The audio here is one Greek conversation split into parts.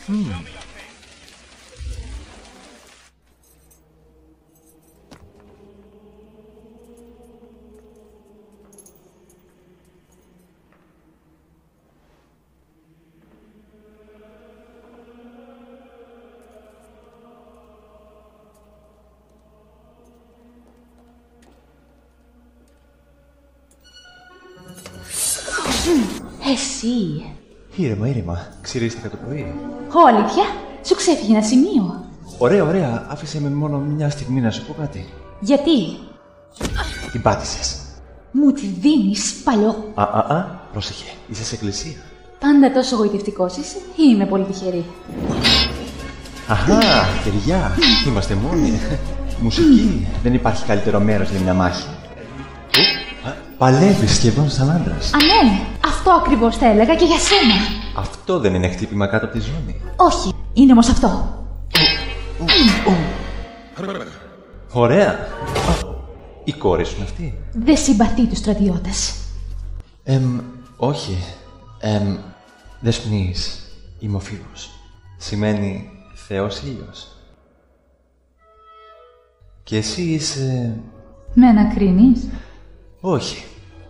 Εσύ. Ήρεμα, ήρεμα. Ξυρίστηκα το πρωί. Αλήθεια, σου ξέφυγε ένα σημείο. Ωραία, ωραία. Άφησε με μόνο μια στιγμή να σου πω κάτι. Γιατί? Την πάτησες. Μου τη δίνεις, παλιό. Πρόσεχε. Είσαι σε εκκλησία. Πάντα τόσο γοητευτικός είσαι ή είμαι πολύ τυχερή? Αχα, κεριά. Είμαστε μόνοι. Μουσική. Δεν υπάρχει καλύτερο μέρος για μια μάχη. Παλεύεις σχεδόν σαν άντρας. Ναι, αυτό ακριβώς θα έλεγα και για σένα. Αυτό δεν είναι χτύπημα κάτω από τη ζώνη. Όχι, είναι όμως αυτό. Ωραία. Η κόρη σου είναι αυτή? Δεν συμπαθεί τους στρατιώτες. Όχι. Δεσποινής. Είμαι ο Φίβος. Σημαίνει Θεός ήλιος. Και εσύ είσαι... Με ανακρίνεις? Όχι.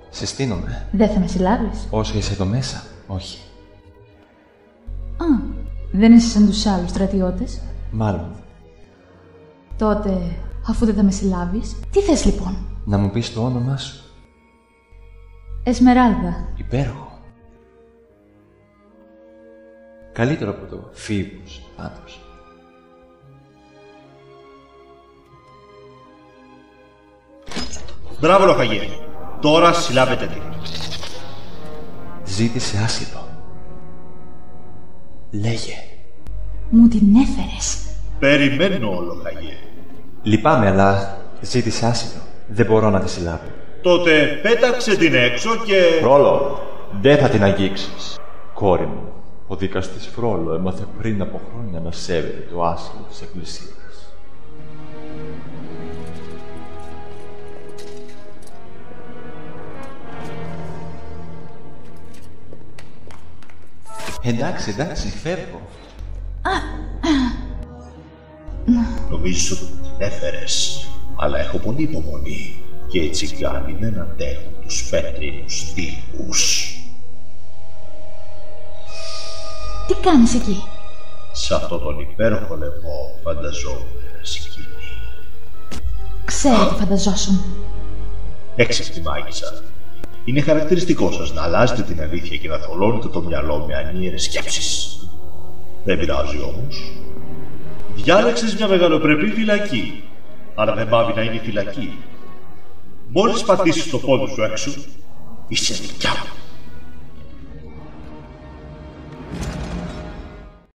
Συστήνομαι. Δεν θα με συλλάβεις? Όσο είσαι εδώ μέσα, όχι. Δεν είσαι σαν τους άλλους στρατιώτες? Μάλλον. Τότε, αφού δεν θα με συλλάβεις, τι θες λοιπόν? Να μου πεις το όνομά σου. Εσμεράλδα. Υπέροχο. Καλύτερο από το Φίβος, πάντως. Μπράβο, Λοχαγέ. Τώρα συλλάβετε την. Ζήτησε άσυλο. Λέγε. Μου την έφερες. Περιμένω, Λοχαγέ. Λυπάμαι, αλλά ζήτησε άσυλο. Δεν μπορώ να τη συλλάβω. Τότε πέταξε την έξω και... Φρόλο, δεν θα την αγγίξεις. Κόρη μου, ο δικαστής Φρόλο έμαθε πριν από χρόνια να σέβεται το άσυλο της εκκλησίας. Εντάξει, φεύγω. Νομίζεις ότι την έφερες, αλλά έχω πολύ υπομονή και οι τσιγκάνοι δεν αντέχουν τους πέτρινους τείχους. Τι κάνεις εκεί? Σε αυτό τον υπέροχο λαιμό φανταζόμουν να σκύβει. Ξέρω τι φανταζόσουν. Έξυπνη μάγισσα. Είναι χαρακτηριστικό σας να αλλάζετε την αλήθεια και να θολώνετε το μυαλό με ανίερες σκέψεις. Δεν πειράζει όμως. Διάλεξες μια μεγαλοπρεπή φυλακή, αλλά δεν πάβει να είναι φυλακή. Μόλις πατήσεις το πόδι σου έξω, είσαι δικιά μου.